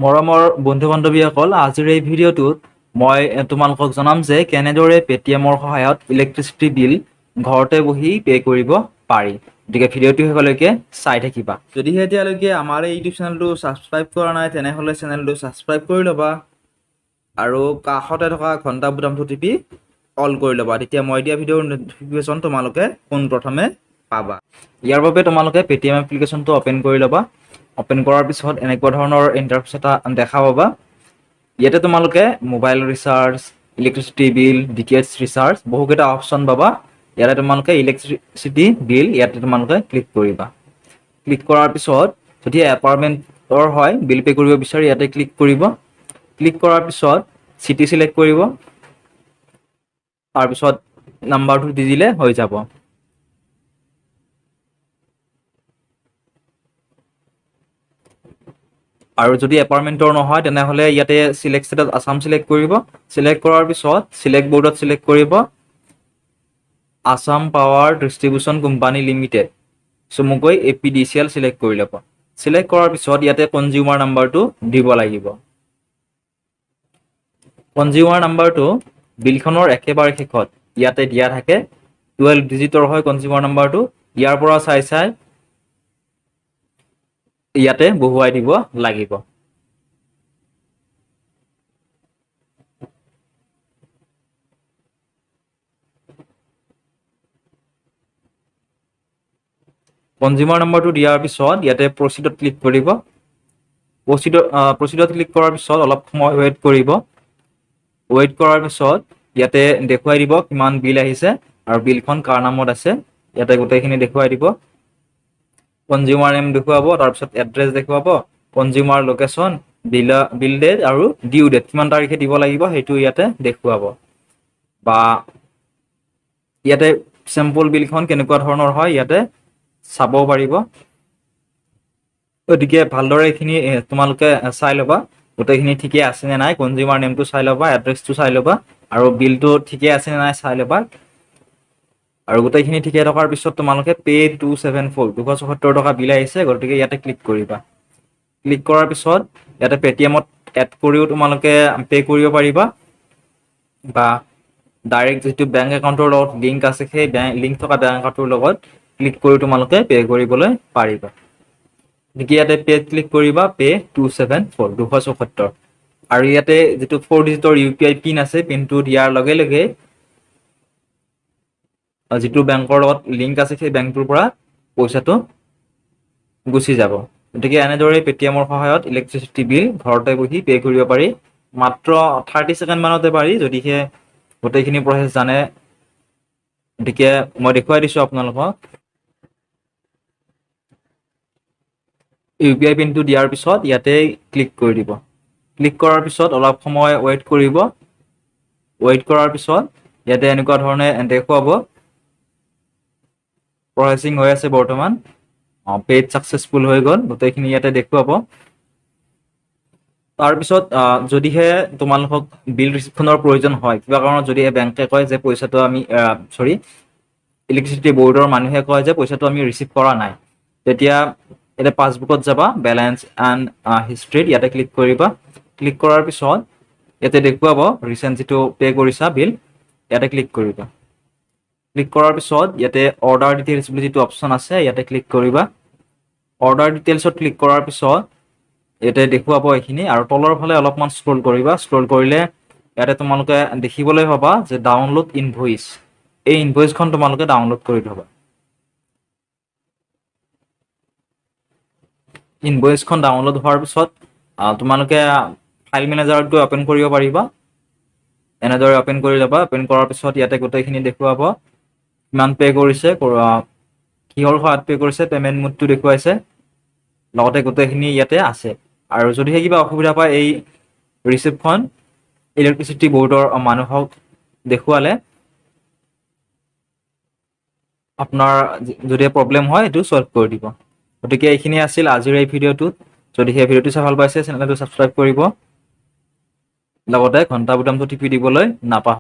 মৰমৰ বন্ধু-বান্ধৱীসকল, আজিৰ এই ভিডিঅ'টোত মই তোমালোকক জনাম যে কেনেদৰে পেটিএমৰ সহায়ত ইলেক্ট্ৰিচিটি বিল ঘৰতে বহি পে' কৰিব পাৰি। গতিকে ভিডিঅ'টো শেষলৈকে চাই থাকিবা। যদিহে এতিয়ালৈকে আমাৰ এই ইউটিউব চেনেলটো ছাবস্ক্ৰাইব কৰা নাই তেনেহ'লে চেনেলটো ছাবস্ক্ৰাইব কৰি ল'বা আৰু কাষতে থকা ঘণ্টা বুটামটো টিপি অল কৰি ল'বা। তেতিয়া মই দিয়া ভিডিঅ'ৰ ন'টিফিকেশ্যন তোমালোকে পোনপ্ৰথমে পাবা। ইয়াৰ বাবে তোমালোকে পেটিএম এপ্লিকেশ্যনটো অ'পেন কৰি ল'বা। অ'পেন কৰাৰ পিছত এনেকুৱা ধৰণৰ ইণ্টাৰফেচ এটা দেখা পাবা। ইয়াতে তোমালোকে mobile recharge, electricity bill, DTH recharge বহুকেইটা অপশ্যন পাবা। ইয়াতে তোমালোকে ইলেক্ট্ৰিচিটি বিল ইয়াতে তোমালোকে ক্লিক কৰিবা। ক্লিক কৰাৰ পিছত যদি এপাৰ্টমেণ্টৰ হয় বিল পে' কৰিব বিচাৰি ইয়াতে ক্লিক কৰিব। ক্লিক কৰাৰ পিছত চিটি চিলেক্ট কৰিব। তাৰপিছত নাম্বাৰটো দি দিলে হৈ যাব। আৰু যদি এপাৰ্টমেণ্টৰ নহয় তেনেহ'লে ইয়াতে চিলেক্ট ষ্টেটত আছাম চিলেক্ট কৰিব। চিলেক্ট কৰাৰ পিছত চিলেক্ট বৰ্ডত চিলেক্ট কৰিব Assam power distribution company limited, চমুকৈ APDCL চিলেক্ট কৰি ল'ব। চিলেক্ট কৰাৰ পিছত ইয়াতে কনজিউমাৰ নাম্বাৰটো দিব লাগিব। কনজিউমাৰ নাম্বাৰটো বিলখনৰ একেবাৰে শেষত ইয়াতে দিয়া থাকে। 12 ডিজিটৰ হয় কনজিউমাৰ নাম্বাৰটো। ইয়াৰ পৰা চাই ইয়াতে বহুৱাই দিব লাগিব। কনজিউমাৰ নাম্বাৰটো দিয়াৰ পিছত ইয়াতে প্ৰচিডত ক্লিক কৰিব। প্ৰচিডত ক্লিক কৰাৰ পিছত অলপ সময় ৱেইট কৰিব। ৱেইট কৰাৰ পিছত ইয়াতে দেখুৱাই দিব কিমান বিল আহিছে আৰু বিলখন কাৰ নামত আছে ইয়াতে গোটেইখিনি দেখুৱাই দিব। কনজিউমাৰ নেম দেখুৱাব, তাৰপিছত এড্ৰেছ দেখুৱাব, কনজিউমাৰ লোকেশ্যন, বিল ডেট আৰু ডিউ ডেট কিমান তাৰিখে দিব লাগিব সেইটো ইয়াতে দেখুৱাব। বা ইয়াতে চেম্পল বিলখন কেনেকুৱা ধৰণৰ হয় ইয়াতে চাব পাৰিব। গতিকে ভালদৰে এইখিনি তোমালোকে চাই ল'বা গোটেইখিনি ঠিকে আছে নে নাই। কনজিউমাৰ নেমটো চাই ল'বা, এড্ৰেছটো চাই ল'বা আৰু বিলটো ঠিকে আছে নে নাই চাই ল'বা। আৰু গোটেইখিনি ঠিকে থকাৰ পিছত তোমালোকে পে' 274 274 টকা বিল আহিছে, গতিকে ইয়াতে ক্লিক কৰিবা। ক্লিক কৰাৰ পিছত ইয়াতে পেটিএমত এড কৰিও তোমালোকে পে' কৰিব পাৰিবা বা ডাইৰেক্ট যিটো বেংক একাউণ্টৰ লগত লিংক আছে সেই লিংক থকা বেংক একাউণ্টৰ লগত ক্লিক কৰি তোমালোকে পে' কৰিবলৈ পাৰিবা। গতিকে ইয়াতে পে'ত ক্লিক কৰিবা, পে' 274 274 আৰু ইয়াতে যিটো 4 ডিজিটৰ UPI পিন আছে পিনটো দিয়াৰ লগে লগে যিটো বেংকৰ লগত লিংক আছে সেই বেংকটোৰ পৰা পইচাটো গুচি যাব। গতিকে এনেদৰে পেটিএমৰ সহায়ত ইলেক্ট্ৰিচিটি বিল ঘৰতে বহি পে' কৰিব পাৰি। মাত্ৰ 30 ছেকেণ্ড মানতে পাৰি যদিহে গোটেইখিনি প্ৰচেছ জানে। গতিকে মই দেখুৱাই দিছোঁ আপোনালোকক। UPI পিনটো দিয়াৰ পিছত ইয়াতে ক্লিক কৰি দিব। ক্লিক কৰাৰ পিছত অলপ সময় ৱেইট কৰিব। ৱেইট কৰাৰ পিছত ইয়াতে এনেকুৱা ধৰণে দেখুৱাব প্ৰচেছিং হৈ আছে বৰ্তমান। পে'ড ছাকচেছফুল হৈ গ'ল, গোটেইখিনি ইয়াতে দেখুৱাব। তাৰপিছত যদিহে তোমালোকক বিল ৰিচিপ্টখনৰ প্ৰয়োজন হয়, কিবা কাৰণত যদিহে বেংকে কয় যে পইচাটো আমি ইলেক্ট্ৰিচিটি বৰ্ডৰ মানুহে কয় যে পইচাটো আমি ৰিচিভ কৰা নাই, তেতিয়া ইয়াতে পাছবুকত যাবা, বেলেঞ্চ এণ্ড হিষ্ট্ৰীত ইয়াতে ক্লিক কৰিবা। ক্লিক কৰাৰ পিছত ইয়াতে দেখুৱাব ৰিচেণ্ট যিটো পে' কৰিছা বিল, ইয়াতে ক্লিক কৰিবা। ক্লিক কৰাৰ পিছত ইয়াতে অৰ্ডাৰ ডিটেইলছ বুলি যিটো অপশ্যন আছে ইয়াতে ক্লিক কৰিবা। অৰ্ডাৰ ডিটেইলছত ক্লিক কৰাৰ পিছত ইয়াতে দেখুৱাব এইখিনি আৰু তলৰ ফালে অলপমান স্ক্ৰল কৰিবা। স্ক্ৰল কৰিলে ইয়াতে তোমালোকে দেখিবলৈ পাবা যে ডাউনলোড ইনভইচ, এই ইনভইচখন তোমালোকে ডাউনলোড কৰি থবা। ইনভইচখন ডাউনলোড হোৱাৰ পিছত তোমালোকে ফাইল মেনেজাৰত গৈ অ'পেন কৰিব পাৰিবা। এনেদৰে অ'পেন কৰি ল'বা। অ'পেন কৰাৰ পিছত ইয়াতে গোটেইখিনি দেখুৱাব কিমান পে' কৰিছে, কিহৰ সহায়ত পে' কৰিছে, পে'মেণ্ট মোডটো দেখুৱাইছে, লগতে গোটেইখিনি ইয়াতে আছে। আৰু যদিহে কিবা অসুবিধা পায় এই ৰিচিপ্টখন ইলেক্ট্ৰিচিটি বৰ্ডৰ মানুহক দেখুৱালে আপোনাৰ যদি প্ৰব্লেম হয় এইটো ছল্ভ কৰি দিব। গতিকে এইখিনি আছিল আজিৰ এই ভিডিঅ'টোত। যদিহে ভিডিঅ'টো চাই ভাল পাইছে চেনেলটো ছাবস্ক্ৰাইব কৰিব, লগতে ঘণ্টা বুটামটো টিপি দিবলৈ নাপাহৰিব।